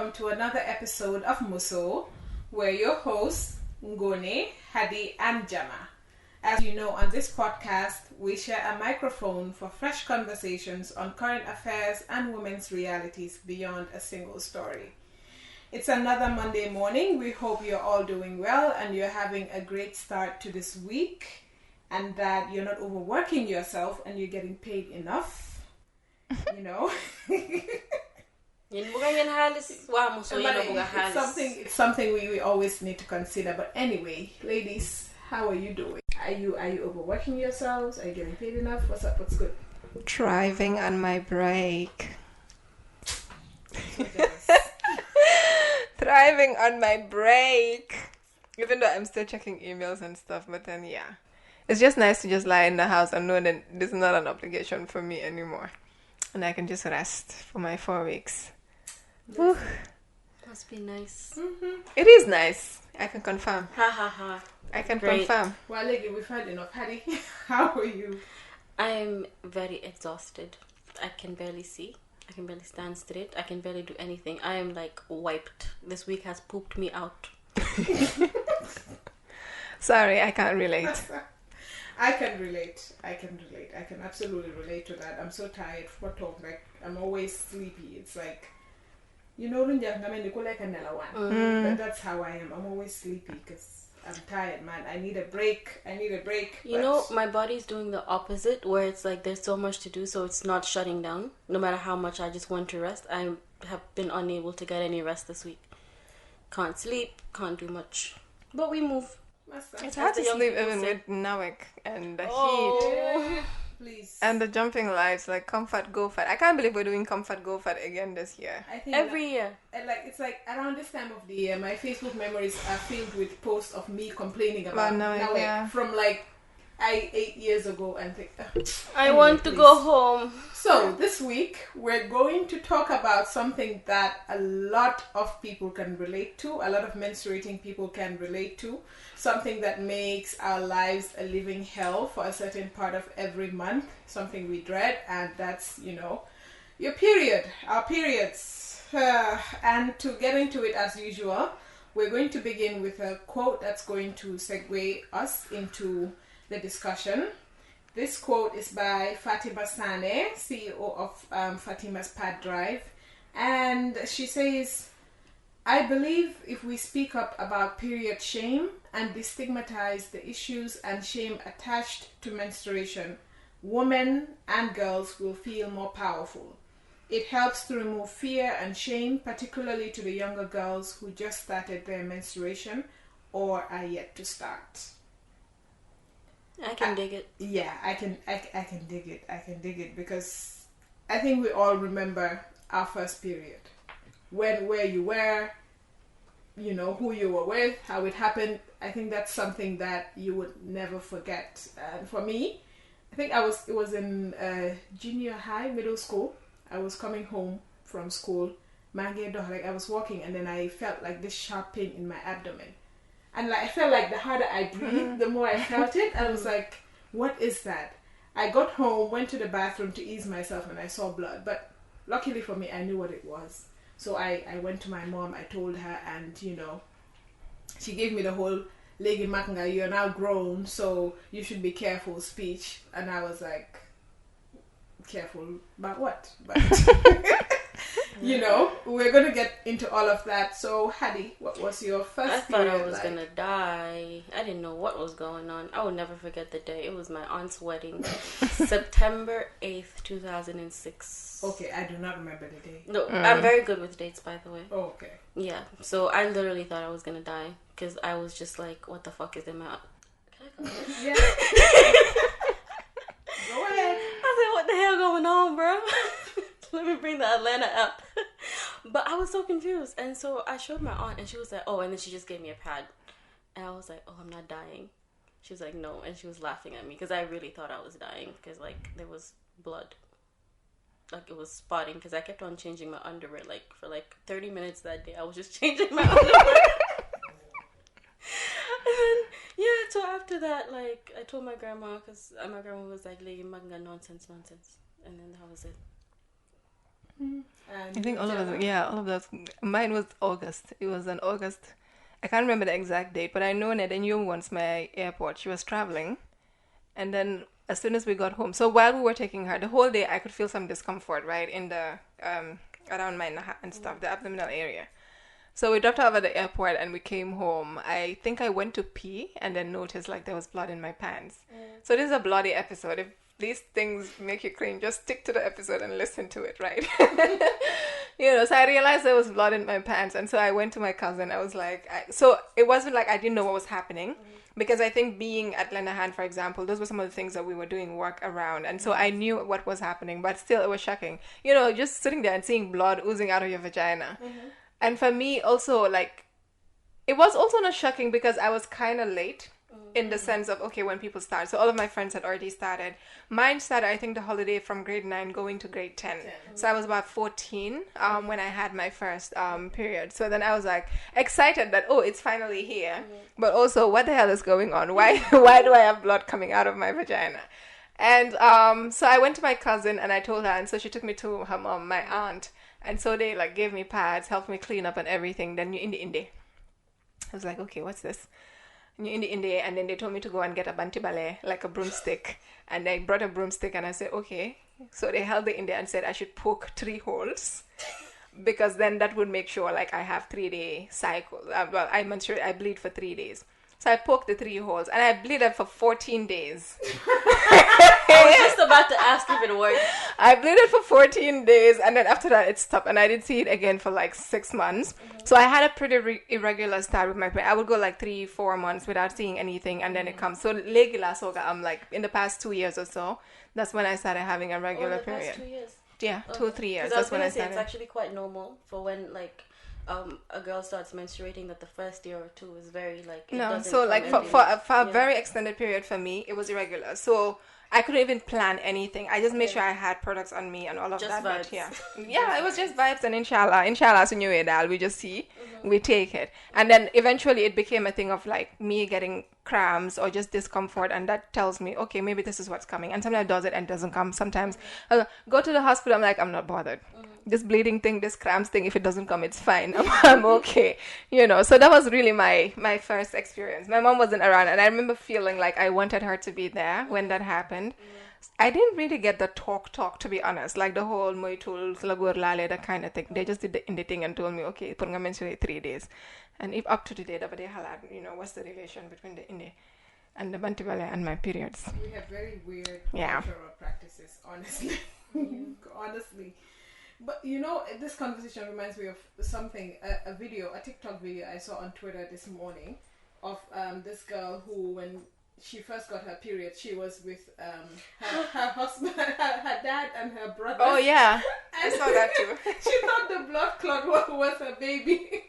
welcome to another episode of Musso. We're your hosts, Ngone, Hadi, and Jama. As you know, on this podcast, we share a microphone for fresh conversations on current affairs and women's realities beyond a single story. It's another Monday morning. We hope you're all doing well and you're having a great start to this week and that you're not overworking yourself and you're getting paid enough, you know. It's something we always need to consider. But anyway, ladies, how are you doing? Are you overworking yourselves? Are you getting paid enough? What's up? What's good? Thriving on my break. Thriving on my break. Even though I'm still checking emails and stuff, but then yeah. It's just nice to just lie in the house and know that this is not an obligation for me anymore. And I can just rest for my 4 weeks. Must be nice. Mm-hmm. It is nice. I can confirm. Ha ha ha. I can confirm. Well, lady, we've had enough. Hattie, how are you? I'm very exhausted. I can barely see. I can barely stand straight. I can barely do anything. I am like wiped. This week has pooped me out. Sorry, I can't relate. I can relate. I can absolutely relate to that. I'm so tired for talk. Like, I'm always sleepy. It's like, you know, that's how I am. I'm always sleepy because I'm tired, man. I need a break. You know, my body's doing the opposite, where it's like there's so much to do, so it's not shutting down. No matter how much I just want to rest, I have been unable to get any rest this week. Can't sleep, can't do much. But we move. It's hard to sleep even with Nawek and the heat. Please. And the jumping lights, like Comfort Go Fat. I can't believe we're doing Comfort Go Fat again this year. I think every year. It's like around this time of the year, my Facebook memories are filled with posts of me complaining about Nawek from like 8 years ago and think, I want to go home. So this week we're going to talk about something that a lot of people can relate to, a lot of menstruating people can relate to, something that makes our lives a living hell for a certain part of every month, something we dread, and that's, you know, your period, our periods. And to get into it as usual, we're going to begin with a quote that's going to segue us into the discussion. This quote is by Fatima Sane, CEO of Fatima's Pad Drive, and she says, I believe if we speak up about period shame and destigmatize the issues and shame attached to menstruation, women and girls will feel more powerful. It helps to remove fear and shame, particularly to the younger girls who just started their menstruation or are yet to start. I can dig it. Yeah, I can dig it. I can dig it because I think we all remember our first period. Where you were, you know, who you were with, how it happened. I think that's something that you would never forget. And for me, I think it was in junior high, middle school. I was coming home from school. Like I was walking and then I felt like this sharp pain in my abdomen. And like I felt like the harder I breathed, the more I felt it. I was like, what is that? I got home, went to the bathroom to ease myself, and I saw blood. But luckily for me, I knew what it was. So I went to my mom, I told her, and, you know, she gave me the whole, Legi Makanga, you're now grown, so you should be careful speech. And I was like, careful about what? But you know, we're going to get into all of that. So, Hadi, what was your first period? I thought I was going to die. I didn't know what was going on. I will never forget the day. It was my aunt's wedding. September 8th, 2006. Okay, I do not remember the day. No, I'm very good with dates, by the way. Oh, okay. Yeah, so I literally thought I was going to die. Because I was just like, what the fuck is in my... Can I go? Yeah. Go ahead. I said, what the hell going on, bro? Let me bring the Atlanta up. But I was so confused. And so I showed my aunt and she was like, oh, and then she just gave me a pad. And I was like, oh, I'm not dying. She was like, no. And she was laughing at me because I really thought I was dying because, like, there was blood. Like, it was spotting because I kept on changing my underwear. Like, for, like, 30 minutes that day, I was just changing my underwear. And then, yeah, so after that, like, I told my grandma because my grandma was like, Lady Magna, nonsense. And then that was it. And I think all of us, yeah, all of those. Mine was August. It was an August. I can't remember the exact date, but I know Nedenyo once my airport. She was traveling, and then as soon as we got home, so while we were taking her, the whole day I could feel some discomfort, right, in the around my naha and stuff, the abdominal area. So we dropped her off at the airport and we came home. I think I went to pee and then noticed like there was blood in my pants. So this is a bloody episode. If these things make you cringe, just stick to the episode and listen to it, right? So I realized there was blood in my pants. And so I went to my cousin. I was like, so it wasn't like I didn't know what was happening. Because I think being at Lenahan, for example, those were some of the things that we were doing work around. And so I knew what was happening, but still it was shocking. Just sitting there and seeing blood oozing out of your vagina. And for me also, like, it was also not shocking because I was kind of late in the sense of, okay, when people start. So all of my friends had already started. Mine started, I think, the holiday from grade 9 going to grade 10. So I was about 14 when I had my first period. So then I was like excited that, oh, it's finally here. But also, what the hell is going on? Why do I have blood coming out of my vagina? And so I went to my cousin and I told her, and so she took me to her mom, my aunt. And so they like gave me pads, helped me clean up and everything. Then you're in the Inde. I was like, okay, what's this? And you're in the Inde, and then they told me to go and get a bantibale, like a broomstick. And I brought a broomstick and I said, okay. So they held the Inde and said I should poke 3 holes. Because then that would make sure like I have 3-day cycle. I bleed for 3 days. So I poked the 3 holes and I bleeded for 14 days. I was just about to ask if it worked. I bleeded for 14 days and then after that it stopped and I didn't see it again for like 6 months. So I had a pretty irregular start with my period. I would go like 3-4 months without seeing anything and then it comes. So legila soga, I'm like in the past 2 years or so, that's when I started having a regular period. Past 2 years? Yeah, 2 or 3 years. That's when I started. It's actually quite normal for when like a girl starts menstruating that the first year or 2 is very like so like for a very extended period for me it was irregular, so I couldn't even plan anything. I just made sure I had products on me and all of just that. Vibes. But it was just vibes, and inshallah so we just see, we take it, and then eventually it became a thing of like me getting cramps or just discomfort, and that tells me, okay, maybe this is what's coming. And sometimes it does it and doesn't come. Sometimes I go to the hospital, I'm like, I'm not bothered. This bleeding thing, this cramps thing, if it doesn't come, it's fine. I'm okay. So that was really my first experience. My mom wasn't around, and I remember feeling like I wanted her to be there when that happened. I didn't really get the talk, to be honest. Like the whole moitul, lagur lale, that kind of thing. They just did the indie thing and told me, okay, put nga menstruate 3 days. And if up to the day, what's the relation between the indie and the bantibale and my periods? We have very weird cultural practices, honestly. Honestly. But this conversation reminds me of something, a TikTok video I saw on Twitter this morning of this girl who, when she first got her period, she was with her husband, her dad and her brother. Oh yeah, I saw that too. She thought the blood clot was her baby.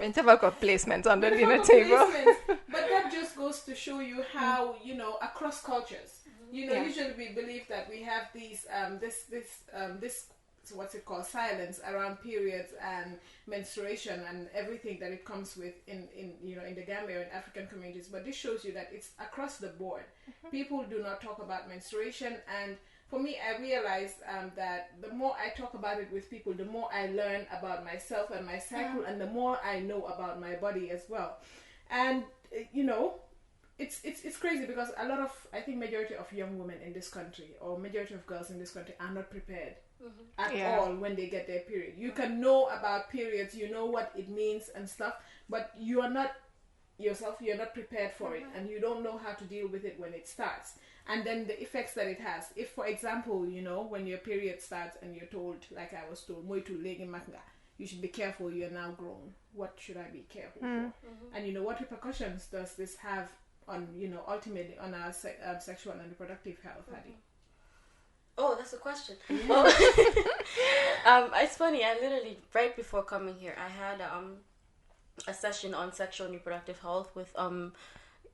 And several got placements on the dinner table. But that just goes to show you how, across cultures, usually we believe that we have these this so what's it called, silence around periods and menstruation and everything that it comes with in the Gambia and African communities. But this shows you that it's across the board. People do not talk about menstruation, and for me, I realized that the more I talk about it with people, the more I learn about myself and my cycle, and the more I know about my body as well. And it's crazy because a lot of, I think, majority of young women in this country or majority of girls in this country are not prepared at all when they get their period. You can know about periods, you know what it means and stuff, but you are not yourself, you're not prepared for it, and you don't know how to deal with it when it starts. And then the effects that it has. If, for example, when your period starts and you're told, like I was told, you should be careful, you're now grown. What should I be careful for? And what repercussions does this have on, ultimately on our sexual and reproductive health, Hadi? Oh, that's a question. It's funny. I literally, right before coming here, I had a session on sexual and reproductive health with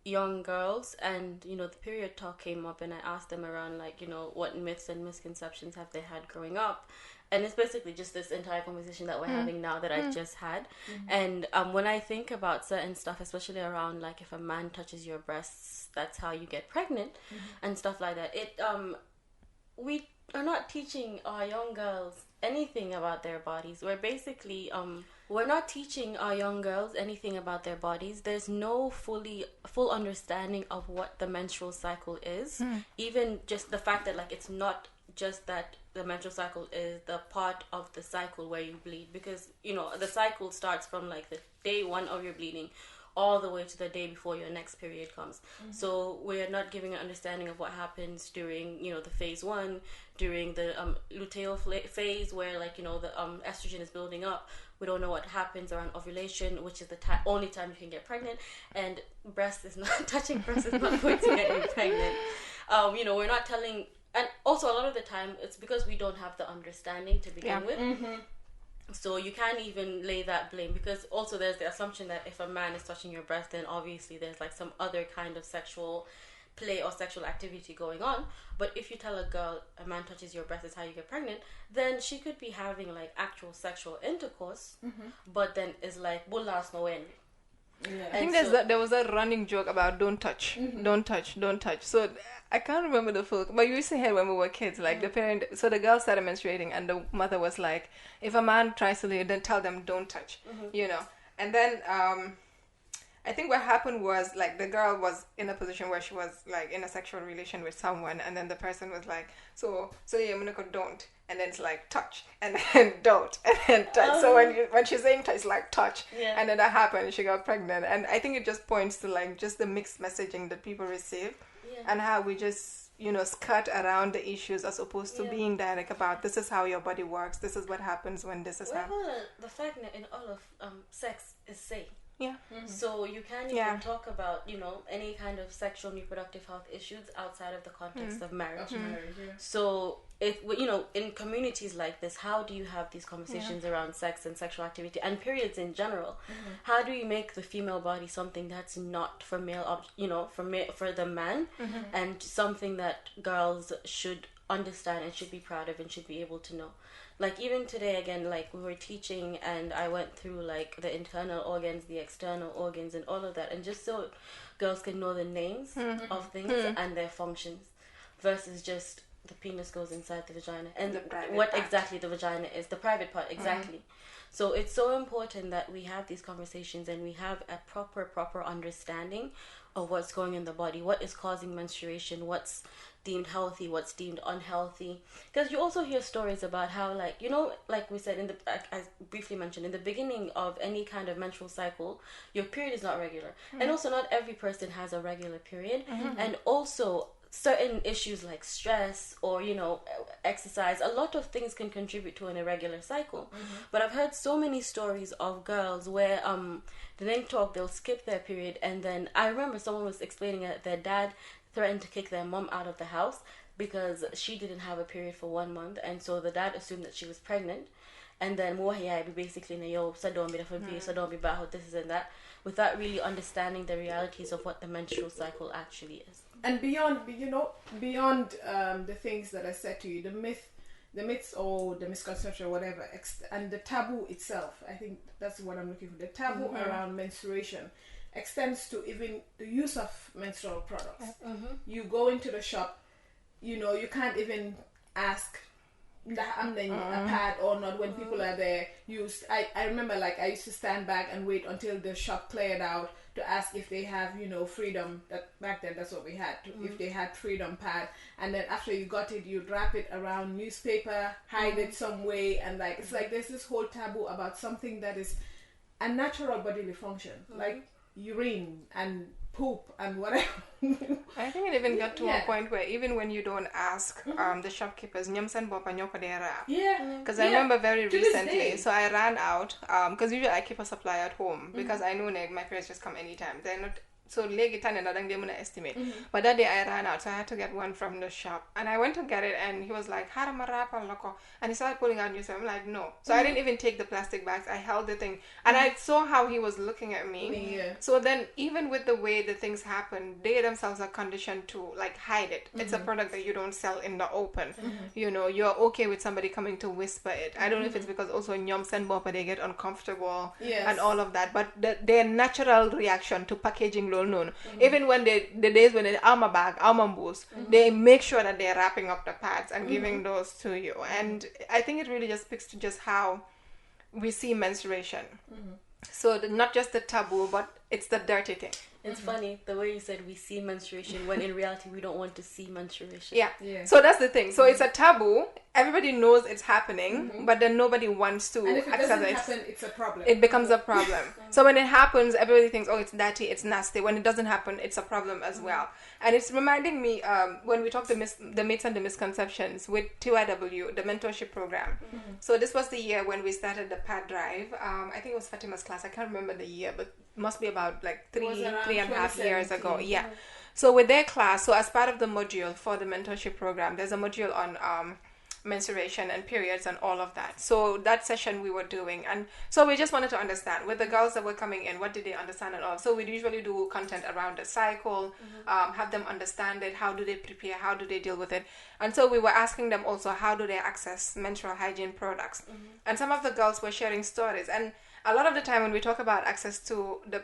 young girls, and the period talk came up, and I asked them around like what myths and misconceptions have they had growing up. And it's basically just this entire conversation that we're having now that I just had. And when I think about certain stuff, especially around like if a man touches your breasts, that's how you get pregnant and stuff like that. we are not teaching our young girls anything about their bodies. We're basically we're not teaching our young girls anything about their bodies. There's no full understanding of what the menstrual cycle is. Even just the fact that like it's not just that the menstrual cycle is the part of the cycle where you bleed, because you know the cycle starts from like the day one of your bleeding all the way to the day before your next period comes. So we're not giving an understanding of what happens during, you know, the phase one, during the luteal phase where like, you know, the estrogen is building up. We don't know what happens around ovulation, which is the only time you can get pregnant, and touching breast is not going to get you pregnant. You know, we're not telling, and also a lot of the time it's because we don't have the understanding to begin with. So you can't even lay that blame, because also there's the assumption that if a man is touching your breast, then obviously there's like some other kind of sexual play or sexual activity going on. But if you tell a girl a man touches your breast is how you get pregnant, then she could be having like actual sexual intercourse, but then is like bulas no end. Yeah. I think there was a running joke about don't touch, don't touch, don't touch. So I can't remember the full, but you used to hear when we were kids, like the parent, so the girl started menstruating and the mother was like, if a man tries to leave, then tell them don't touch, you know. And then I think what happened was like the girl was in a position where she was like in a sexual relation with someone, and then the person was like, so yeah, I'm gonna go don't, and then it's like touch, and then don't, and then touch. So when she's saying touch, it's like touch, and then that happened, and she got pregnant. And I think it just points to like just the mixed messaging that people receive, and how we just, you know, skirt around the issues as opposed to being direct about this is how your body works, this is what happens when this is happening. The fact that in all of sex is safe. Yeah. So you can't even talk about, you know, any kind of sexual and reproductive health issues outside of the context of marriage. So you know, in communities like this, how do you have these conversations around sex and sexual activity and periods in general? How do you make the female body something that's not for male, you know, for the man, and something that girls should understand and should be proud of and should be able to know? Like even today again, like we were teaching and I went through like the internal organs, the external organs and all of that, and just so girls can know the names of things and their functions, versus just the penis goes inside the vagina and what part. Exactly the vagina is, the private part, exactly. So it's so important that we have these conversations and we have a proper understanding of what's going in the body, what is causing menstruation, what's deemed healthy, what's deemed unhealthy. Because you also hear stories about how, like, you know, like we said I briefly mentioned in the beginning of any kind of menstrual cycle, your period is not regular, and also not every person has a regular period, and also certain issues like stress or, you know, exercise, a lot of things can contribute to an irregular cycle. But I've heard so many stories of girls where the link talk, they'll skip their period, and then I remember someone was explaining that their dad threatened to kick their mom out of the house because she didn't have a period for 1 month, and so the dad assumed that she was pregnant, and then basically so don't be this is and that, without really understanding the realities of what the menstrual cycle actually is. And beyond the things that I said to you, the myths or the misconception or whatever, and the taboo itself, I think that's what I'm looking for. The taboo around menstruation extends to even the use of menstrual products. You go into the shop, you know, you can't even ask a pad or not when people are there. I remember, like, I used to stand back and wait until the shop cleared out to ask if they have, you know, freedom. That back then, that's what we had. If they had freedom pad, and then after you got it, you'd wrap it around newspaper, hide it some way, and like it's like there's this whole taboo about something that is a natural bodily function, like urine and poop and whatever. I think it even got to a point where even when you don't ask the shopkeepers, because I remember very recently, so I ran out because usually I keep a supply at home because I know my parents just come anytime. They're not so late and they estimate. But that day I ran out, so I had to get one from the shop, and I went to get it, and he was like, and he started pulling out newspaper. I'm like, no. So I didn't even take the plastic bags. I held the thing, and I saw how he was looking at me. So then even with the way the things happen, they themselves are conditioned to like hide it. It's a product that you don't sell in the open. You know, you're okay with somebody coming to whisper it. I don't know if it's because also nyoms and bopa, they get uncomfortable and all of that, but their natural reaction to packaging noonu. Even when the days when they alma bag, alma boost, they make sure that they're wrapping up the pads and giving those to you. And I think it really just speaks to just how we see menstruation. So not just the taboo, but it's the dirty thing. It's funny the way you said we see menstruation when in reality we don't want to see menstruation. Yeah. So that's the thing. So it's a taboo. Everybody knows it's happening, but then nobody wants to And if it accept doesn't it. happen, it's a problem. It becomes a problem. So when it happens, everybody thinks, oh, it's dirty, it's nasty. When it doesn't happen, it's a problem as well. And it's reminding me when we talked the myths and the misconceptions with TYW, the mentorship program. So this was the year when we started the pad drive. I think it was Fatima's class. I can't remember the year, but it must be about like three and a half years ago. Yeah. So with their class, so as part of the module for the mentorship program, there's a module on menstruation and periods and all of that. So that session we were doing, and so we just wanted to understand with the girls that were coming in, what did they understand and all. So we usually do content around the cycle, have them understand it, how do they prepare, how do they deal with it. And so we were asking them also, how do they access menstrual hygiene products. And some of the girls were sharing stories, and a lot of the time when we talk about access to the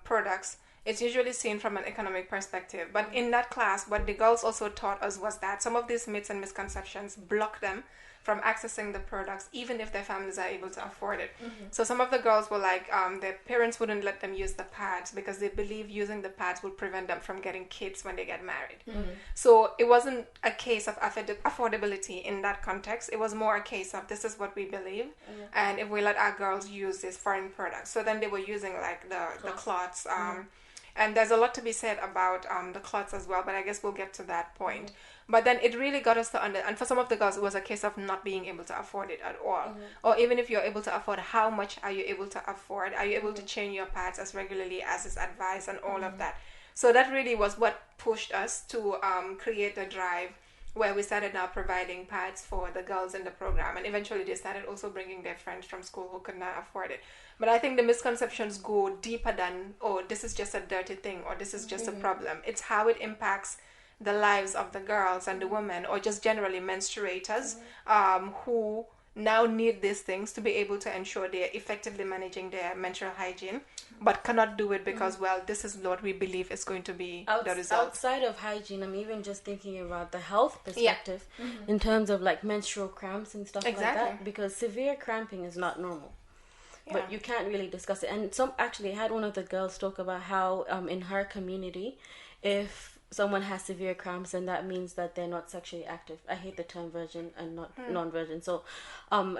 products, it's usually seen from an economic perspective. But in that class, what the girls also taught us was that some of these myths and misconceptions block them from accessing the products, even if their families are able to afford it. So some of the girls were like, their parents wouldn't let them use the pads because they believe using the pads will prevent them from getting kids when they get married. So it wasn't a case of affordability in that context. It was more a case of this is what we believe, and if we let our girls use these foreign products. So then they were using like the cloths. And there's a lot to be said about the cloths as well, but I guess we'll get to that point. But then it really got us to and for some of the girls, it was a case of not being able to afford it at all. Or even if you're able to afford, how much are you able to afford? Are you able to change your pads as regularly as is advised and all of that? So that really was what pushed us to create the drive where we started now providing pads for the girls in the program. And eventually they started also bringing their friends from school who could not afford it. But I think the misconceptions go deeper than, oh, this is just a dirty thing or this is just a problem. It's how it impacts the lives of the girls and the women, or just generally menstruators who now need these things to be able to ensure they're effectively managing their menstrual hygiene, but cannot do it because, well, this is what we believe is going to be the result. Outside of hygiene, I'm even just thinking about the health perspective in terms of like menstrual cramps and stuff like that, because severe cramping is not normal. But you can't really discuss it. And I had one of the girls talk about how in her community, if someone has severe cramps, and that means that they're not sexually active. I hate the term virgin and not non-virgin. So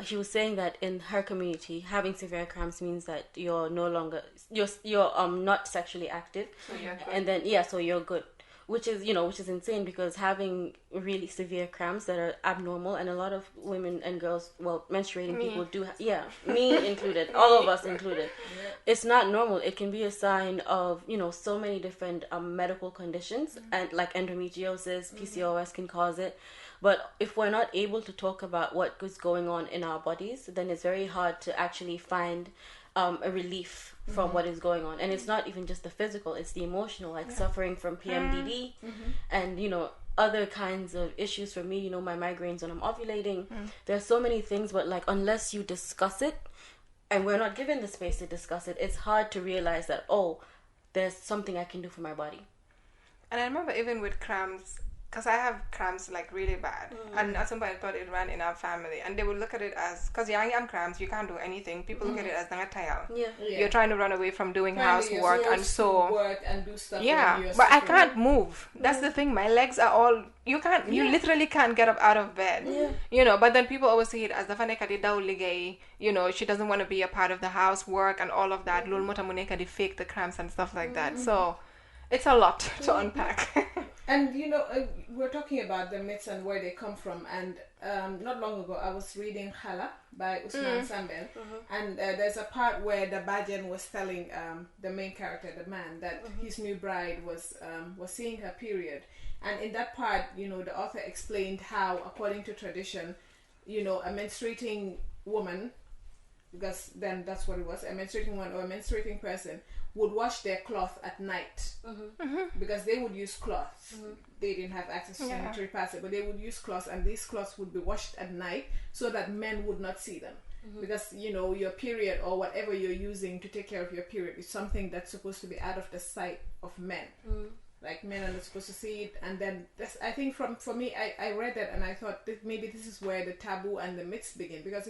she was saying that in her community, having severe cramps means that you're no longer you're not sexually active. So you're good. And then so you're good. Which is insane, because having really severe cramps that are abnormal, and a lot of women and girls, well, menstruating people do, me included, all of us included. It's not normal. It can be a sign of, so many different medical conditions, and like endometriosis, PCOS can cause it. But if we're not able to talk about what is going on in our bodies, then it's very hard to actually find a relief from what is going on. And it's not even just the physical, it's the emotional, like suffering from PMDD and other kinds of issues. For me, my migraines when I'm ovulating, there's so many things, but like unless you discuss it, and we're not given the space to discuss it, it's hard to realize that, oh, there's something I can do for my body. And I remember even with cramps, because I have cramps like really bad, and at some point I thought it ran in our family, and they would look at it as, because young cramps, you can't do anything. People look at it as nangatayal. You're trying to run away from doing housework, and so work and do stuff. But I can't move. That's the thing. My legs are all you literally can't get up out of bed. But then people always see it as the fanekadi daw ligay. She doesn't want to be a part of the housework and all of that. Lul mota muneka di fake the cramps and stuff like that. So it's a lot to unpack. And we're talking about the myths and where they come from. And not long ago, I was reading Hala by Usman Sambel, and there's a part where the Bajan was telling the main character, the man, that his new bride was seeing her period. And in that part, the author explained how, according to tradition, a menstruating woman, because then that's what it was, a menstruating woman or a menstruating person would wash their cloth at night because they would use cloths. They didn't have access to sanitary pads, but they would use cloths, and these cloths would be washed at night so that men would not see them. because your period or whatever you're using to take care of your period is something that's supposed to be out of the sight of men. Like men are not supposed to see it, and then I think for me, I read that and I thought that maybe this is where the taboo and the myths begin, because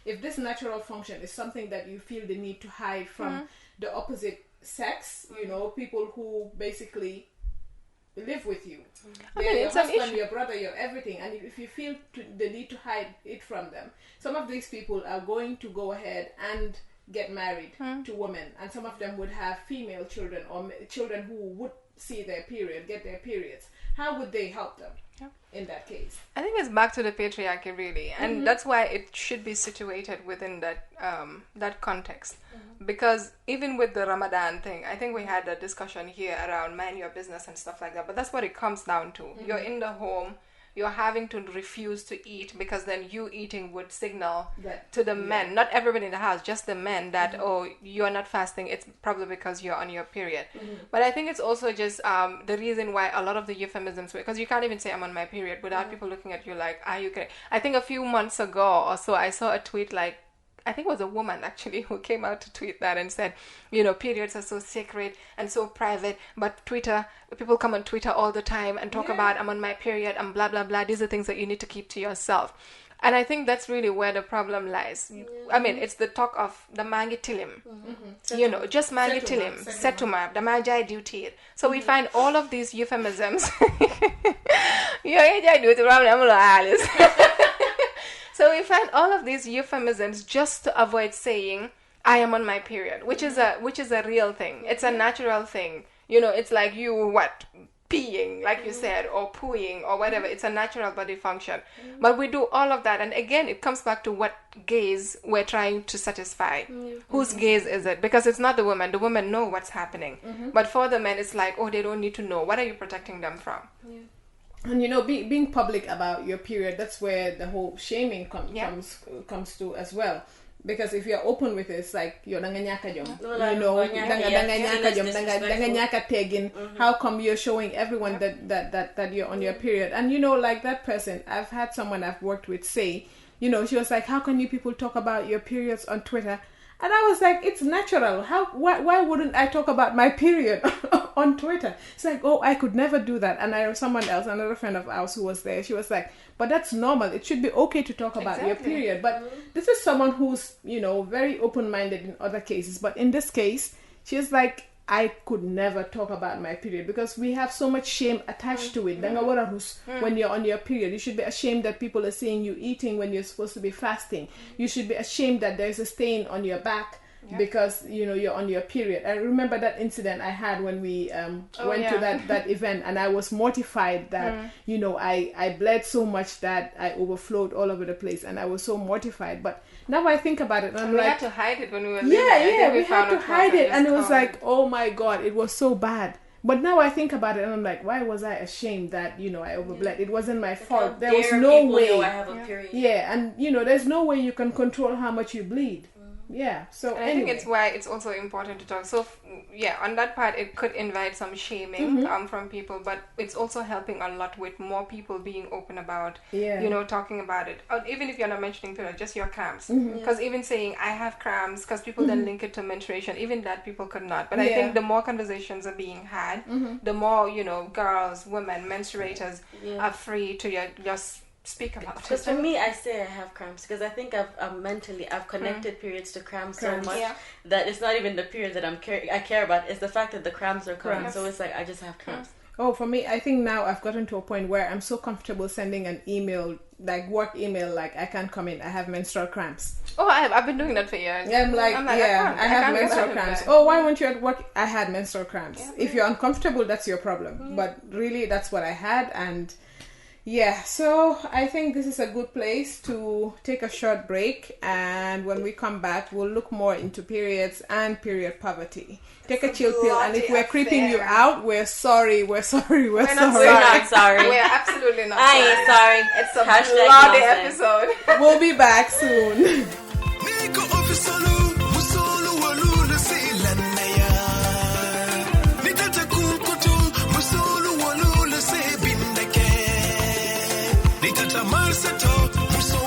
if this natural function is something that you feel the need to hide from the opposite sex, people who basically live with you, they're your husband, your brother, your everything, and if you feel the need to hide it from them, some of these people are going to go ahead and get married to women, and some of them would have female children or children who would see their period, get their periods. How would they help them in that case? I think it's back to the patriarchy, really, and that's why it should be situated within that context. Because even with the Ramadan thing, I think we had a discussion here around mind your business and stuff like that, but that's what it comes down to. You're in the home, you're having to refuse to eat, because then you eating would signal to the men, not everybody in the house, just the men, that you're not fasting, it's probably because you're on your period. But I think it's also just the reason why a lot of the euphemisms, because you can't even say I'm on my period without people looking at you like, are you okay? I think a few months ago or so I saw a tweet, like I think it was a woman actually who came out to tweet that and said, periods are so sacred and so private, but people come on Twitter all the time and talk about I'm on my period and blah, blah, blah. These are things that you need to keep to yourself. And I think that's really where the problem lies. I mean, it's the talk of the mangi tilim, just mangi tilim, setuma, the magi duty. So we find all of these euphemisms. So we find all of these euphemisms just to avoid saying I am on my period, which is a real thing. It's a natural thing. It's like you peeing, like you said, or pooing or whatever. It's a natural body function. But we do all of that, and again it comes back to what gaze we're trying to satisfy. Whose gaze is it? Because it's not the woman. The women know what's happening. But for the men it's like, they don't need to know. What are you protecting them from? And being public about your period, that's where the whole shaming comes to as well. Because if you're open with it, it's like you're danga tegin. How come you're showing everyone that you're on your period? And like that person, I've had someone I've worked with say, she was like, how can you people talk about your periods on Twitter? And I was like, it's natural. Why wouldn't I talk about my period on Twitter? It's like, I could never do that. And another friend of ours who was there, she was like, but that's normal. It should be okay to talk about your period. But this is someone who's, very open-minded in other cases. But in this case, she's like, I could never talk about my period because we have so much shame attached to it. When you're on your period, you should be ashamed that people are seeing you eating when you're supposed to be fasting. You should be ashamed that there's a stain on your back because you're on your period. I remember that incident I had when we went to that event, and I was mortified that I bled so much that I overflowed all over the place, and I was so mortified. But now I think about it, and we had to hide it when we were leaving. We had to hide it, and it was like, oh my God, it was so bad. But now I think about it, and I'm like, why was I ashamed that I overbled? It wasn't my fault. There was no way. I have a period. And there's no way you can control how much you bleed. So I think it's why it's also important to talk. So on that part it could invite some shaming from people, but it's also helping a lot with more people being open about talking about it. Or even if you're not mentioning period, just your cramps, because even saying I have cramps, because people then link it to menstruation, even that people could not. But I think the more conversations are being had, the more girls, women, menstruators are free to just speak about it. Because for me, I say I have cramps because I think I've connected periods to cramps so much that it's not even the period that I care about. It's the fact that the cramps are coming. So it's like I just have cramps. For me, I think now I've gotten to a point where I'm so comfortable sending an email, like work email, like I can't come in, I have menstrual cramps. I've been doing that for years. I'm like I have menstrual cramps. Why weren't you at work? I had menstrual cramps. If you're uncomfortable, that's your problem. But really, that's what I had, and so I think this is a good place to take a short break, and when we come back we'll look more into periods and period poverty. Take a chill pill, and if we're creeping you out, we're sorry. We're not sorry. We're not sorry. We're absolutely not sorry. I ain't sorry. It's a bloody episode. We'll be back soon. Musso, Musso,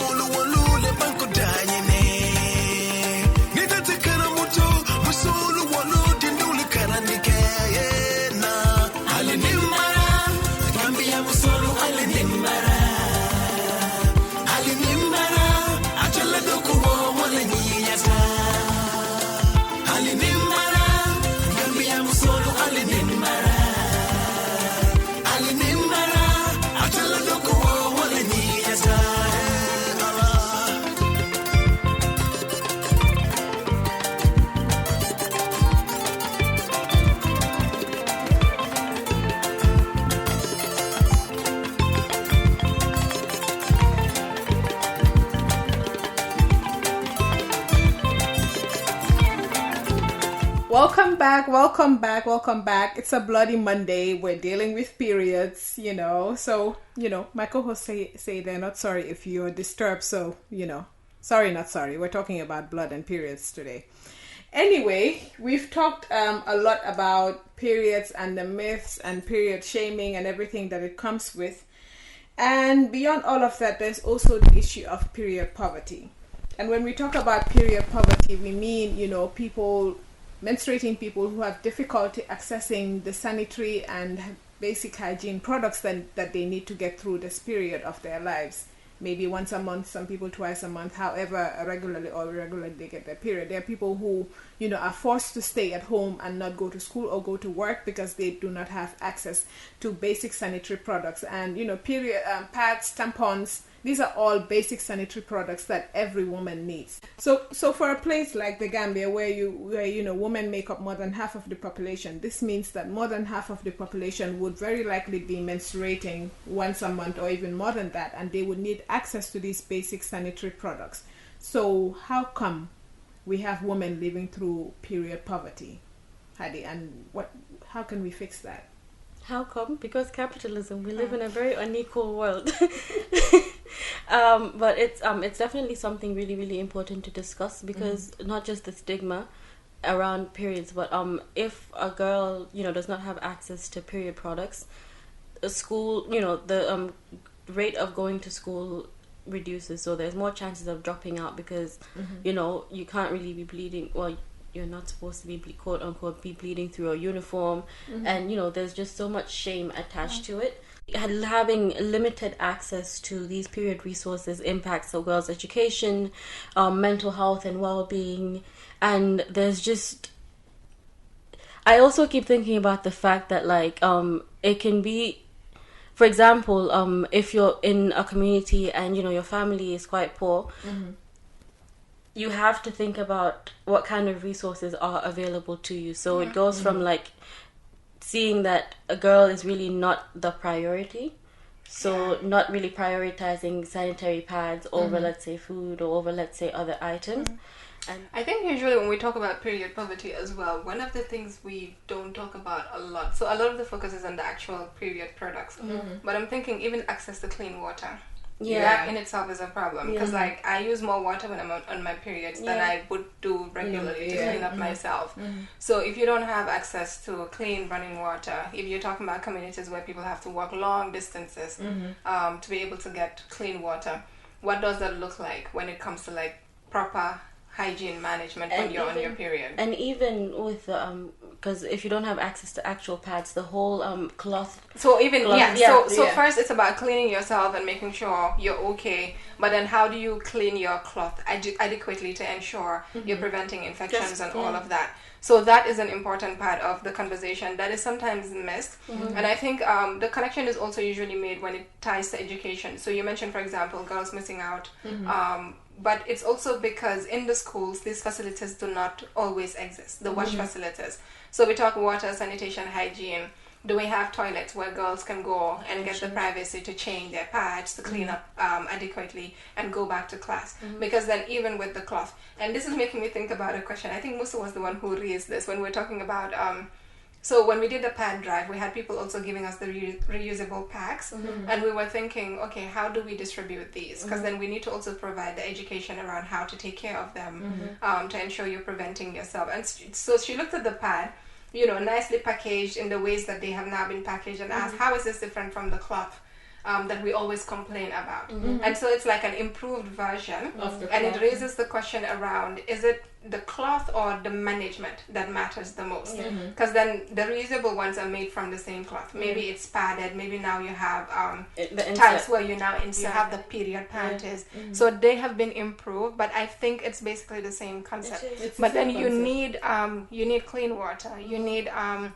welcome back. It's a bloody Monday. We're dealing with periods, So, my co-hosts say they're not sorry if you're disturbed. So, sorry, not sorry. We're talking about blood and periods today. Anyway, we've talked a lot about periods and the myths and period shaming and everything that it comes with. And beyond all of that, there's also the issue of period poverty. And when we talk about period poverty, we mean, menstruating people who have difficulty accessing the sanitary and basic hygiene products that they need to get through this period of their lives. Maybe once a month, some people twice a month, however regularly or irregularly they get their period. There are people who, are forced to stay at home and not go to school or go to work because they do not have access to basic sanitary products. And, period pads, tampons, these are all basic sanitary products that every woman needs. So for a place like the Gambia where women make up more than half of the population, this means that more than half of the population would very likely be menstruating once a month or even more than that, and they would need access to these basic sanitary products. So how come we have women living through period poverty, Hadi, and how can we fix that? How come? Because capitalism. We live in a very unequal world. But it's definitely something really, really important to discuss, because not just the stigma around periods, but if a girl, does not have access to period products, school, the rate of going to school reduces, so there's more chances of dropping out because, you can't really be bleeding. Well, you're not supposed to be, quote unquote, be bleeding through a uniform. And there's just so much shame attached to it. Having limited access to these period resources impacts a girl's education, mental health and well-being. And there's just, I also keep thinking about the fact that it can be, for example, if you're in a community and your family is quite poor, you have to think about what kind of resources are available to you. So it goes from seeing that a girl is really not the priority. So not really prioritizing sanitary pads over, let's say, food or over, let's say, other items. And I think usually when we talk about period poverty as well, one of the things we don't talk about a lot, so a lot of the focus is on the actual period products. But I'm thinking even access to clean water. That in itself is a problem, because I use more water when I'm on my periods than I would do regularly to clean up myself. So if you don't have access to clean running water, if you're talking about communities where people have to walk long distances to be able to get clean water, what does that look like when it comes to proper hygiene management when you're on your period? And even with because if you don't have access to actual pads, the whole cloth. So even so first it's about cleaning yourself and making sure you're okay. But then how do you clean your cloth adequately to ensure you're preventing infections all of that? So that is an important part of the conversation that is sometimes missed. And I think the connection is also usually made when it ties to education. So you mentioned, for example, girls missing out. But it's also because in the schools, these facilities do not always exist, the wash facilities. So we talk water, sanitation, hygiene. Do we have toilets where girls can go and get the privacy to change their pads, to clean up adequately and go back to class? Because then even with the cloth, and this is making me think about a question. I think Musso was the one who raised this when we were talking about so when we did the pad drive, we had people also giving us the reusable packs, and we were thinking, okay, how do we distribute these? Because then we need to also provide the education around how to take care of them to ensure you're preventing yourself. And so she looked at the pad, nicely packaged in the ways that they have now been packaged, and asked, how is this different from the cloth that we always complain about? And so it's like an improved version, and it raises the question around, is it the cloth or the management that matters the most? Because then the reusable ones are made from the same cloth. Maybe it's padded, maybe now you have types where you have the period panties. So they have been improved, but I think it's basically the same concept. But then you need clean water, you need a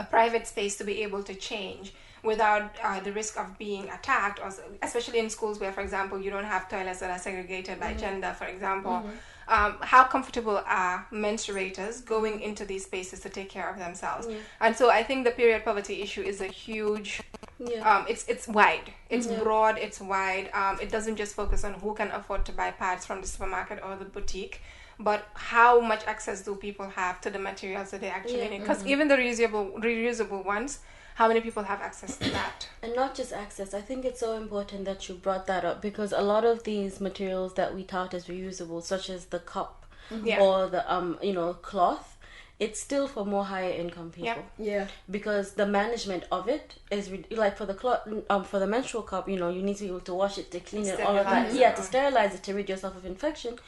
private space to be able to change without the risk of being attacked, or especially in schools where, for example, you don't have toilets that are segregated by gender, for example. How comfortable are menstruators going into these spaces to take care of themselves? And so I think the period poverty issue is a huge Yeah. It's wide. It's broad. It's wide. It doesn't just focus on who can afford to buy pads from the supermarket or the boutique, but how much access do people have to the materials that they actually need? Because even the reusable ones, how many people have access to that? And not just access. I think it's so important that you brought that up, because a lot of these materials that we tout as reusable, such as the cup or the cloth, it's still for more higher income people. Yeah. Because the management of it is like for the cloth, for the menstrual cup, you need to be able to wash it, to clean it, all of that. Yeah, to sterilize it, to rid yourself of infection.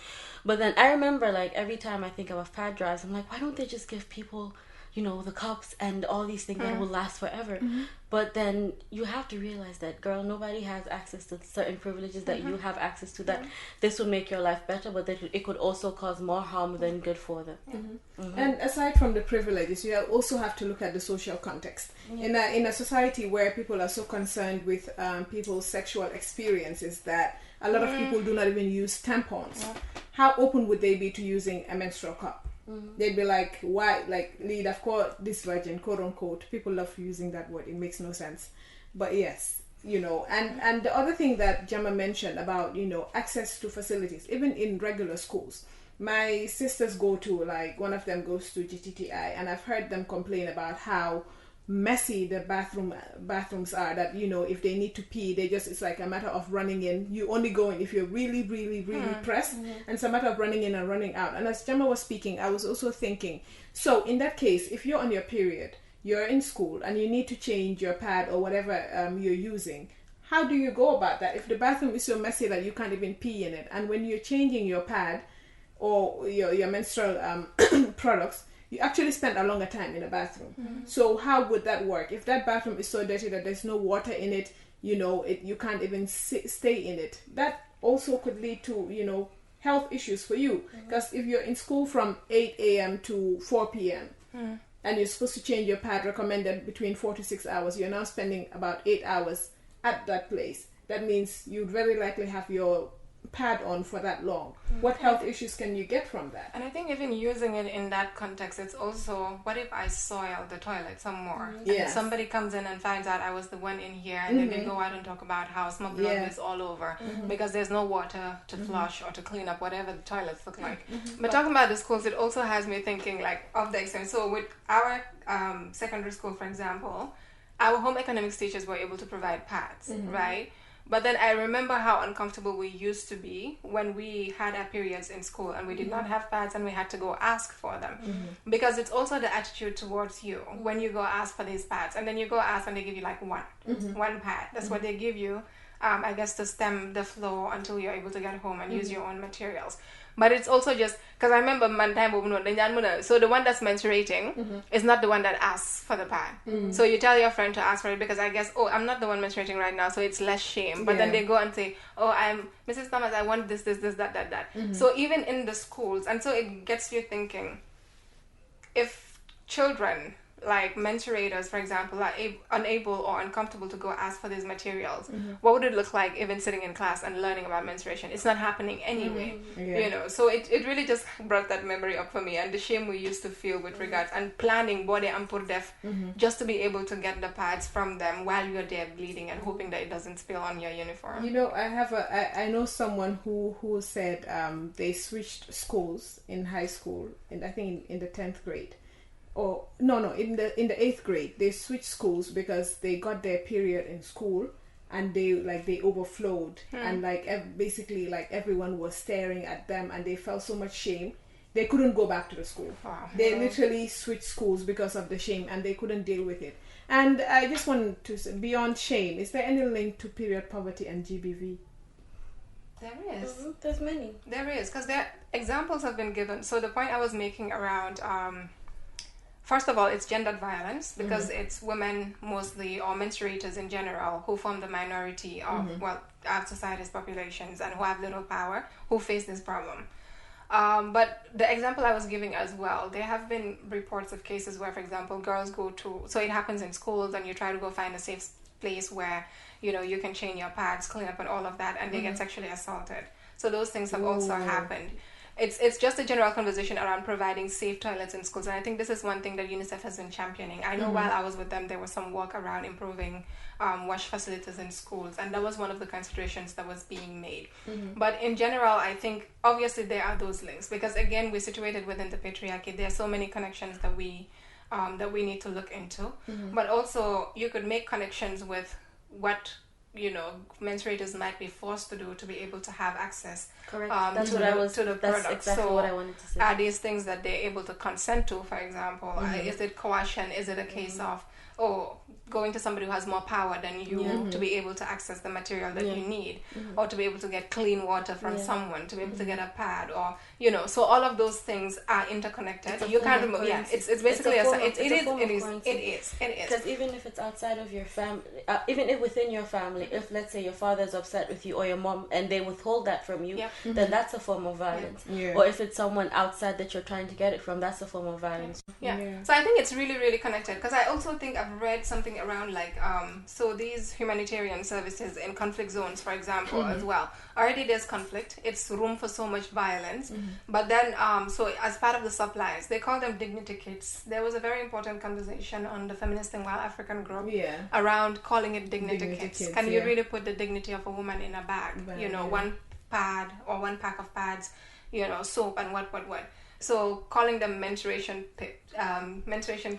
But then I remember, like, every time I think of pad drives, I'm like, why don't they just give people, the cups and all these things that will last forever? But then you have to realize that, girl, nobody has access to certain privileges that you have access to, that this will make your life better, but that it could also cause more harm than good for them. And aside from the privileges, you also have to look at the social context. In a society where people are so concerned with people's sexual experiences that a lot of people do not even use tampons, how open would they be to using a menstrual cup? They'd be like, why? Like, lead, of course, this virgin, quote unquote. People love using that word. It makes no sense. But yes, and the other thing that Gemma mentioned about, access to facilities, even in regular schools. My sisters go to, like, one of them goes to GTTI, and I've heard them complain about how messy the bathrooms are, that if they need to pee, it's like a matter of running in. You only go in if you're really, really, really pressed, and it's a matter of running in and running out. And as Gemma was speaking, I was also thinking, so in that case, if you're on your period, you're in school and you need to change your pad or whatever you're using, how do you go about that if the bathroom is so messy that you can't even pee in it? And when you're changing your pad or your menstrual products, you actually spend a longer time in a bathroom. So how would that work? If that bathroom is so dirty that there's no water in it, you can't even stay in it. That also could lead to, health issues for you. Because if you're in school from 8 a.m. to 4 p.m. and you're supposed to change your pad, recommended between 4 to 6 hours, you're now spending about 8 hours at that place. That means you'd very likely have your pad on for that long. What health issues can you get from that? And I think even using it in that context, it's also, what if I soil the toilet some more? Yes. Somebody comes in and finds out I was the one in here, and then they go out and talk about how my blood is all over because there's no water to flush or to clean up whatever the toilets look like. But talking about the schools, it also has me thinking, like, of the extent. So with our secondary school, for example, our home economics teachers were able to provide pads, right? But then I remember how uncomfortable we used to be when we had our periods in school and we did not have pads and we had to go ask for them. Because it's also the attitude towards you when you go ask for these pads, and then you go ask and they give you like one pad. That's what they give you, I guess, to stem the flow until you're able to get home and use your own materials. But it's also just because I remember one time, so the one that's menstruating is not the one that asks for the pad. So you tell your friend to ask for it because I guess, I'm not the one menstruating right now, so it's less shame. But then they go and say, I'm Mrs. Thomas, I want this, that. So even in the schools, and so it gets you thinking, if children, like menstruators, for example, are unable or uncomfortable to go ask for these materials, what would it look like even sitting in class and learning about menstruation? It's not happening anyway, so it really just brought that memory up for me, and the shame we used to feel with regards and planning body and pur def just to be able to get the pads from them while you're there bleeding and hoping that it doesn't spill on your uniform. I know someone who said they switched schools in high school, and I think in the 10th grade. Or no, in the 8th grade they switched schools because they got their period in school and they overflowed and basically everyone was staring at them and they felt so much shame they couldn't go back to the school. They literally switched schools because of the shame and they couldn't deal with it. And I just wanted to say, beyond shame, is there any link to period poverty and GBV? There is. There's many. There is, because there examples have been given. So the point I was making around first of all, it's gendered violence because it's women mostly, or menstruators in general, who form the minority of, our society's populations and who have little power, who face this problem. But the example I was giving as well, there have been reports of cases where, for example, girls go to, so it happens in schools and you try to go find a safe place where, you can change your pads, clean up and all of that, and they get sexually assaulted. So those things have also happened. it's just a general conversation around providing safe toilets in schools. And I think this is one thing that UNICEF has been championing. I know while I was with them, there was some work around improving wash facilities in schools, and that was one of the considerations that was being made. But in general, I think obviously there are those links, because again, we're situated within the patriarchy. There are so many connections that we need to look into. But also you could make connections with what menstruators might be forced to do to be able to have access to the product. Exactly what I wanted to say. Are these things that they're able to consent to, for example? Is it coercion? Is it a case of going to somebody who has more power than you to be able to access the material that you need, or to be able to get clean water from someone, to be able to get a pad, or so all of those things are interconnected. You can't remove. Yeah, it's basically it is because even if it's outside of your family, even if within your family, if let's say your father's upset with you or your mom and they withhold that from you, then that's a form of violence. Or if it's someone outside that you're trying to get it from, that's a form of violence. So I think it's really, really connected, because I also think I've read something around like so these humanitarian services in conflict zones, for example, as well. Already there's conflict, it's room for so much violence, but then so as part of the supplies, they call them dignity kits. There was a very important conversation on the Feminist and Wild African group around calling it dignity kits. Can you really put the dignity of a woman in a bag? One pad or one pack of pads, soap and what. So calling them menstruation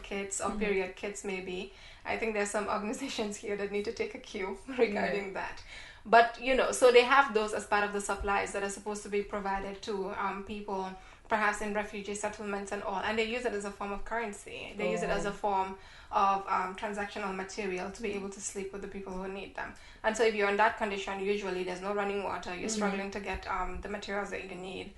kits or period kits, maybe. I think there's some organizations here that need to take a cue regarding that. But, so they have those as part of the supplies that are supposed to be provided to people, perhaps in refugee settlements and all. And they use it as a form of currency. They use it as a form of transactional material to be able to sleep with the people who need them. And so if you're in that condition, usually there's no running water, you're struggling to get the materials that you need.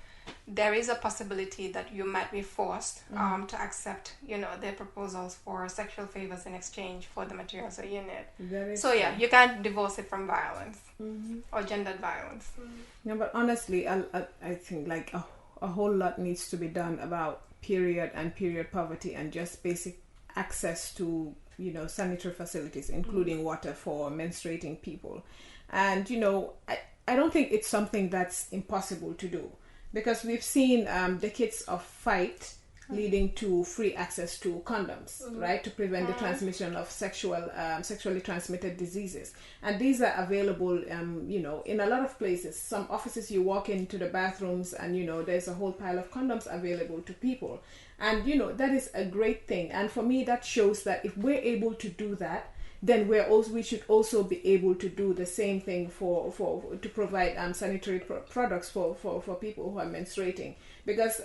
There is a possibility that you might be forced to accept, their proposals for sexual favors in exchange for the materials that you need. So you can't divorce it from violence or gendered violence. No, but honestly, I think like a whole lot needs to be done about period and period poverty and just basic access to sanitary facilities, including water for menstruating people. And I don't think it's something that's impossible to do. Because we've seen decades of fight leading to free access to condoms, right, to prevent the transmission of sexually transmitted diseases. And these are available, in a lot of places. Some offices, you walk into the bathrooms and, there's a whole pile of condoms available to people. And, that is a great thing. And for me, that shows that if we're able to do that, then we should also be able to do the same thing to provide sanitary products for people who are menstruating. Because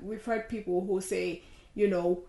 we've heard people who say,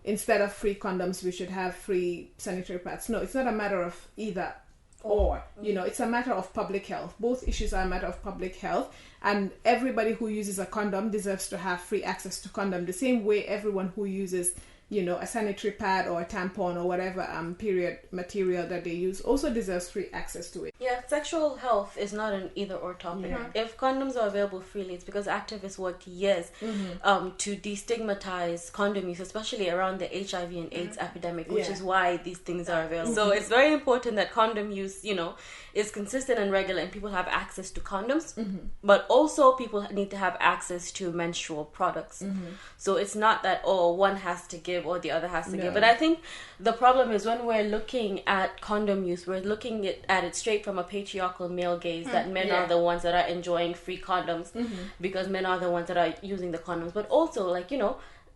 instead of free condoms, we should have free sanitary pads. No, it's not a matter of either or. It's a matter of public health. Both issues are a matter of public health, and everybody who uses a condom deserves to have free access to condom the same way everyone who uses a sanitary pad or a tampon or whatever period material that they use also deserves free access to it. Yeah, sexual health is not an either or topic. If condoms are available freely, it's because activists worked years to destigmatize condom use, especially around the HIV and AIDS epidemic, which is why these things are available. So it's very important that condom use, is consistent and regular and people have access to condoms, but also people need to have access to menstrual products. So it's not that, one has to give or the other has to give. But I think the problem is when we're looking at condom use, we're looking at it straight from a patriarchal male gaze, that men are the ones that are enjoying free condoms because men are the ones that are using the condoms. But also,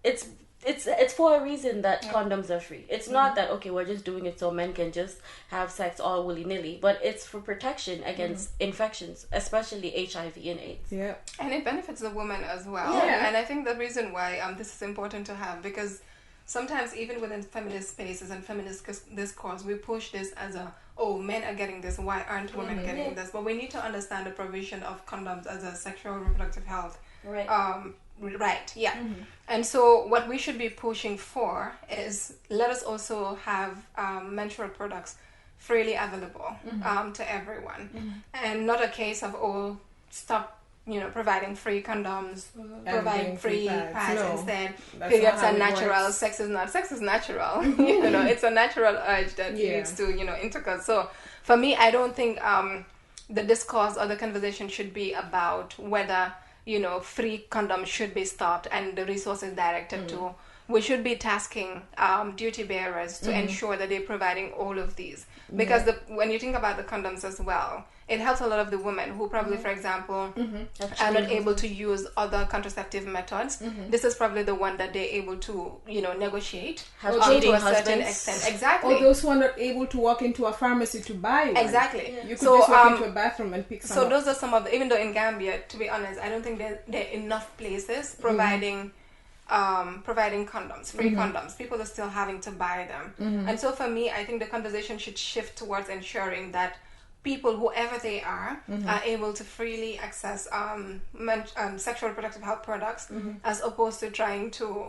it's for a reason that condoms are free. It's not that, okay, we're just doing it so men can just have sex all willy-nilly, but it's for protection against infections, especially HIV and AIDS. Yeah. And it benefits the woman as well. Yeah. And I think the reason why this is important to have, because sometimes even within feminist spaces and feminist discourse, we push this as men are getting this, why aren't women getting this? But we need to understand the provision of condoms as a sexual reproductive health. Right, yeah. And so what we should be pushing for is let us also have menstrual products freely available to everyone. And not a case of, stop providing free condoms, provide free pads instead. Periods are natural, sex is not. Sex is natural. It's a natural urge that leads to, intercourse. So for me, I don't think the discourse or the conversation should be about whether free condoms should be stopped and the resources directed to. We should be tasking duty bearers to ensure that they're providing all of these. Because when you think about the condoms as well, it helps a lot of the women who probably, for example, are not able to use other contraceptive methods. This is probably the one that they're able to, negotiate Have to cheating a certain husbands. extent. Exactly. Or those who are not able to walk into a pharmacy to buy one. Exactly. You could So, just walk into a bathroom and pick some So up. those are some of the, even though in Gambia, to be honest, I don't think there are enough places providing condoms, free condoms. People are still having to buy them. And so for me, I think the conversation should shift towards ensuring that people, whoever they are able to freely access sexual reproductive health products as opposed to trying to,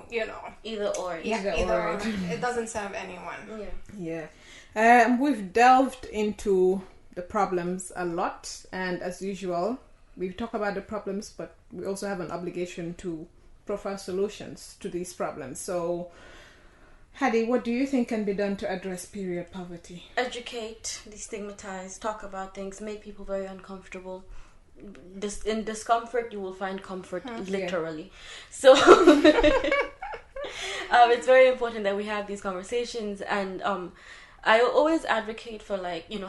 Either or. either or. It doesn't serve anyone. Yeah. We've delved into the problems a lot, and as usual, we talk about the problems, but we also have an obligation to profile solutions to these problems. So, Hadi, what do you think can be done to address period poverty? Educate, destigmatize, talk about things, make people very uncomfortable. In discomfort, you will find comfort, literally. So, it's very important that we have these conversations, and I always advocate for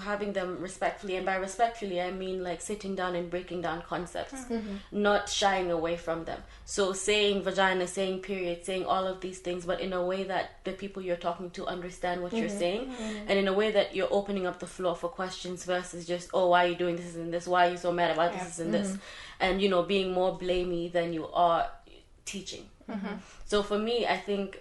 having them respectfully, and by respectfully I mean sitting down and breaking down concepts, not shying away from them. So saying vagina, saying period, saying all of these things, but in a way that the people you're talking to understand what you're saying, and in a way that you're opening up the floor for questions versus just, oh, why are you doing this and this? Why are you so mad about this and this? And being more blamey than you are teaching. So for me, I think,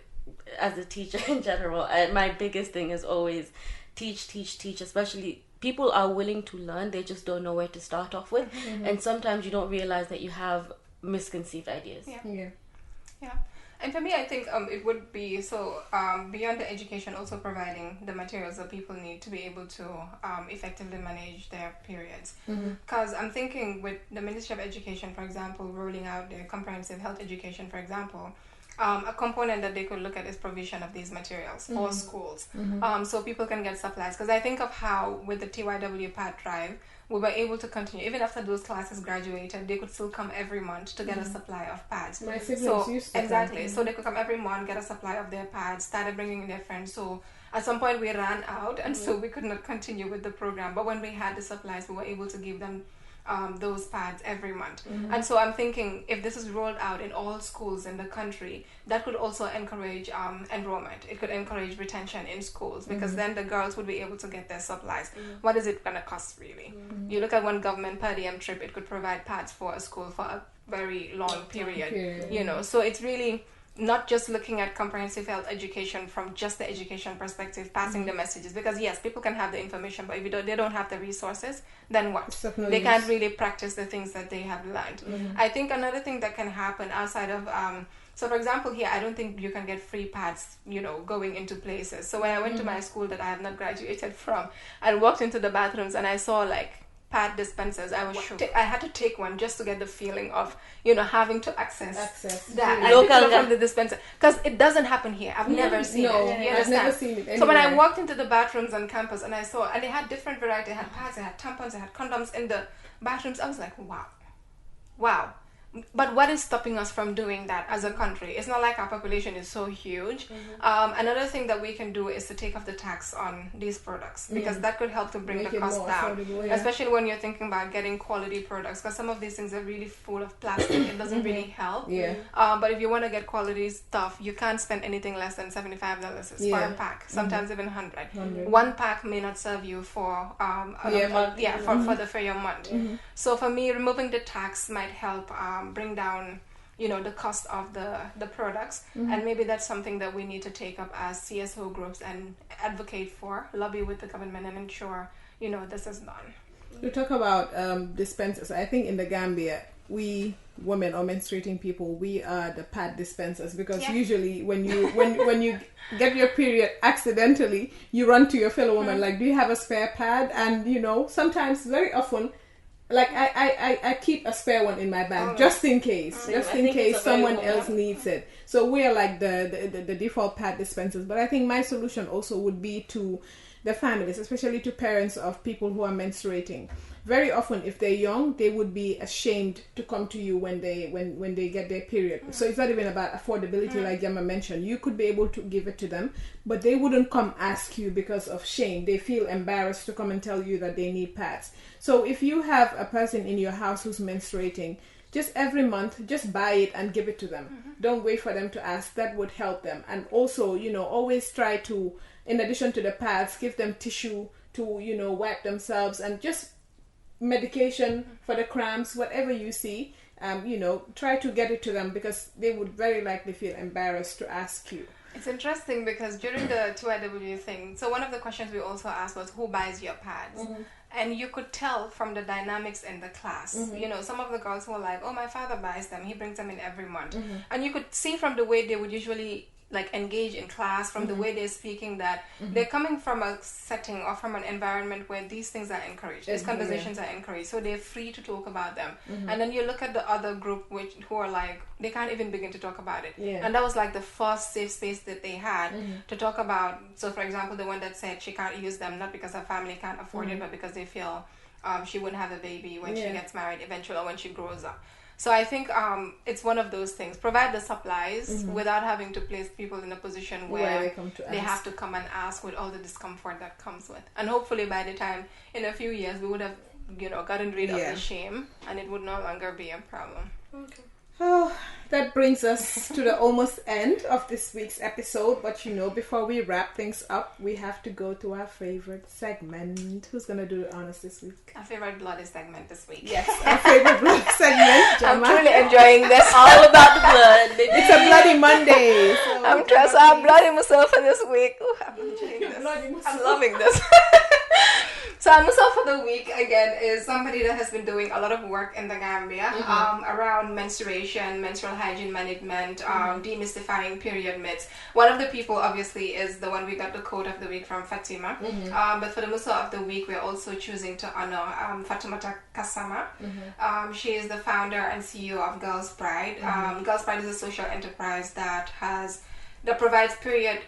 as a teacher in general, my biggest thing is always teach, especially people are willing to learn, they just don't know where to start off with. And sometimes you don't realize that you have misconceived ideas. Yeah. And for me, I think it would be beyond the education, also providing the materials that people need to be able to effectively manage their periods. Because I'm thinking with the Ministry of Education, for example, rolling out their comprehensive health education, for example, a component that they could look at is provision of these materials for schools, so people can get supplies. Because I think of how with the TYW pad drive, we were able to continue even after those classes graduated. They could still come every month to get a supply of pads. My siblings used to exactly. So they could come every month, get a supply of their pads, started bringing in their friends. So at some point we ran out, and so we could not continue with the program. But when we had the supplies, we were able to give them those pads every month. And so I'm thinking, if this is rolled out in all schools in the country, that could also encourage enrollment. It could encourage retention in schools, because then the girls would be able to get their supplies. What is it going to cost, really? You look at one government per diem trip, it could provide pads for a school for a very long period. So it's really not just looking at comprehensive health education from just the education perspective, passing the messages, because yes, people can have the information, but if they don't have the resources, then what? They can't really practice the things that they have learned. I think another thing that can happen outside of so for example here, I don't think you can get free pads going into places. So when I went to my school that I have not graduated from, I walked into the bathrooms and I saw pad dispensers. I was shocked. I had to take one just to get the feeling of having to access that. I picked it up from the dispenser, because it doesn't happen here. I've never seen it. You understand? I've never seen it anywhere. So when I walked into the bathrooms on campus and I saw, and they had different variety. They had pads, they had tampons, they had condoms in the bathrooms. I was like, wow. But what is stopping us from doing that as a country? It's not like our population is so huge. Another thing that we can do is to take off the tax on these products, because that could help to bring the cost down, especially when you're thinking about getting quality products, because some of these things are really full of plastic. It doesn't really help. But if you want to get quality stuff, you can't spend anything less than $75 for a pack, sometimes even 100. One pack may not serve you for for your month. So for me, removing the tax might help bring down the cost of the products, and maybe that's something that we need to take up as CSO groups and advocate for, lobby with the government, and ensure this is done. You talk about dispensers. I think in the Gambia, we women or menstruating people, we are the pad dispensers, because usually when you get your period accidentally, you run to your fellow woman do you have a spare pad? And sometimes, very often, I keep a spare one in my bag just in case, someone else needs it. So we are the default pad dispensers. But I think my solution also would be to the families, especially to parents of people who are menstruating, very often if they're young, they would be ashamed to come to you when they get their period. So it's not even about affordability, like Gemma mentioned. You could be able to give it to them, but they wouldn't come ask you because of shame. They feel embarrassed to come and tell you that they need pads. So if you have a person in your house who's menstruating, just every month, just buy it and give it to them. Don't wait for them to ask. That would help them. And also, always try to, in addition to the pads, give them tissue to, wipe themselves, and just medication for the cramps, whatever you see, try to get it to them, because they would very likely feel embarrassed to ask you. It's interesting because during the 2IW thing, so one of the questions we also asked was, who buys your pads? And you could tell from the dynamics in the class. Some of the girls were like, oh, my father buys them. He brings them in every month. And you could see from the way they would usually engage in class, from the way they're speaking, that they're coming from a setting or from an environment where these things are encouraged, these conversations are encouraged, so they're free to talk about them. And then you look at the other group who are like, they can't even begin to talk about it. And that was like the first safe space that they had to talk about. So for example, the one that said she can't use them, not because her family can't afford it, but because they feel she wouldn't have a baby when she gets married eventually, or when she grows up. So I think it's one of those things. Provide the supplies without having to place people in a position where they have to come and ask, with all the discomfort that comes with. And hopefully by the time, in a few years, we would have, gotten rid of the shame, and it would no longer be a problem. Okay. Oh, that brings us to the almost end of this week's episode. But before we wrap things up, we have to go to our favorite segment. Who's going to do the honors this week? Our favorite bloody segment this week. Yes, our favorite bloody segment. Gemma. I'm truly enjoying this. All about the blood, baby. It's a Bloody Monday. So I'm bloody myself for this week. Ooh, I'm enjoying this. I'm loving this. So Musso for the week, again, is somebody that has been doing a lot of work in the Gambia around menstruation, menstrual hygiene management, demystifying period myths. One of the people, obviously, is the one we got the quote of the week from Fatima. But for the Musso of the week, we're also choosing to honor Fatoumata Kassama. She is the founder and CEO of Girls Pride. Girls Pride is a social enterprise that provides period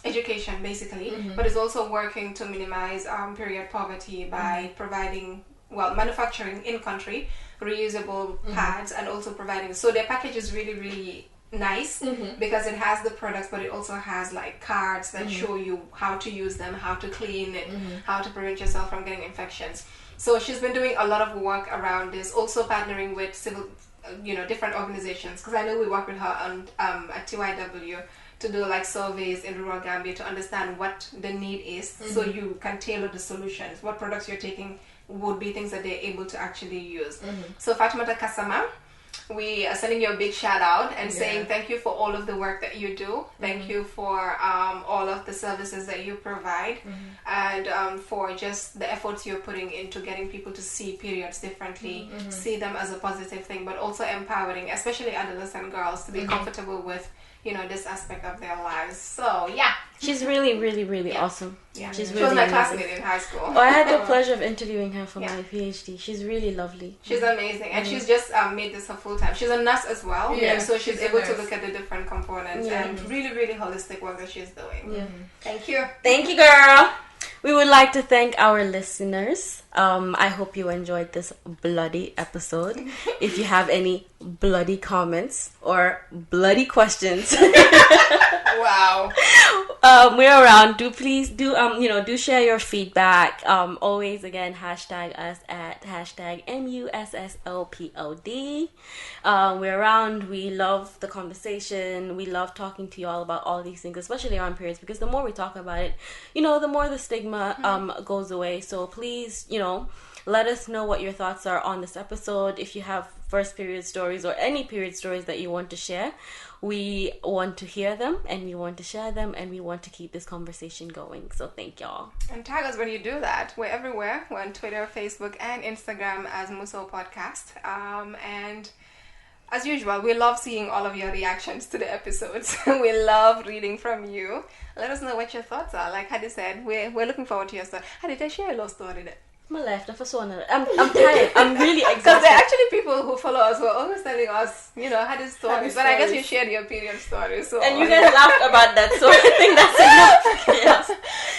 education, basically, but is also working to minimize period poverty by providing, manufacturing in-country reusable pads, and also providing, so their package is really, really nice because it has the products, but it also has cards that show you how to use them, how to clean it, how to prevent yourself from getting infections. So she's been doing a lot of work around this, also partnering with civil, different organizations, because I know we work with her on at TYW to do surveys in rural Gambia to understand what the need is, so you can tailor the solutions. What products you're taking would be things that they're able to actually use. So Fatoumata Kassama, we are sending you a big shout out and saying thank you for all of the work that you do. Thank you for all of the services that you provide, and for just the efforts you're putting into getting people to see periods differently, see them as a positive thing, but also empowering, especially adolescent girls, to be comfortable with this aspect of their lives. So yeah, she's really, really, really awesome. Yeah, she's she really was my amazing. classmate in high school. Oh, I had the pleasure of interviewing her for my PhD. She's really lovely. She's amazing, and she's just made this her full time. She's a nurse as well, so she's able to look at the different components and really, really holistic work that she's doing. Thank you, girl. We would like to thank our listeners. I hope you enjoyed this bloody episode. If you have any bloody comments or bloody questions, wow, we're around. Do share your feedback. Always again, hashtag us at hashtag MUSSOPOD. We're around. We love the conversation. We love talking to you all about all these things, especially around periods, because the more we talk about it, the more the stigma goes away. So please, let us know what your thoughts are on this episode. If you have first period stories or any period stories that you want to share, we want to hear them, and we want to share them, and we want to keep this conversation going. So thank y'all. And tag us when you do that. We're everywhere. We're on Twitter, Facebook, and Instagram as Musso Podcast. And as usual, we love seeing all of your reactions to the episodes. We love reading from you. Let us know what your thoughts are. Like Hadi said, we're looking forward to your story. Hadi, share a love story there. My life, that's so I'm tired. I'm really exhausted. Because there are actually people who follow us who are always telling us, had these stories. But I guess you shared your period stories. So and you guys laughed about that, so I think that's enough. Yes.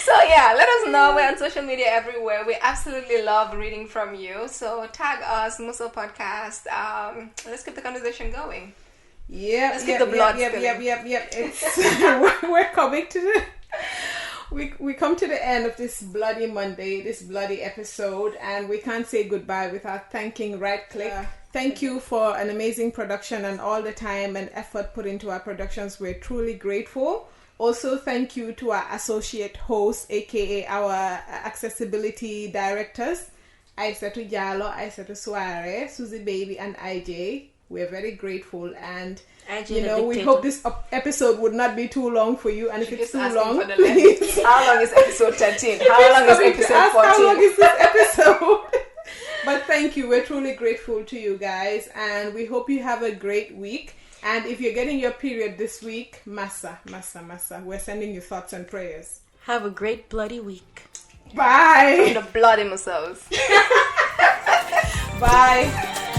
So yeah, let us know. We're on social media everywhere. We absolutely love reading from you. So tag us, Musso Podcast. Let's keep the conversation going. Let's keep the blood spilling. It's we're coming to the we come to the end of this bloody Monday, this bloody episode, and we can't say goodbye without thanking Right Click. Thank you for an amazing production and all the time and effort put into our productions. We're truly grateful. Also, thank you to our associate hosts, aka our accessibility directors, Aissatou Diallo, Aissatou Soare, Susie Baby, and IJ. We're very grateful, and we hope this episode would not be too long for you. And if it's too long, please. How long is episode 13? How long is episode 14? How long is this episode? But thank you. We're truly grateful to you guys, and we hope you have a great week. And if you're getting your period this week, massa. We're sending you thoughts and prayers. Have a great bloody week. Bye. From the bloody Mussos. Bye.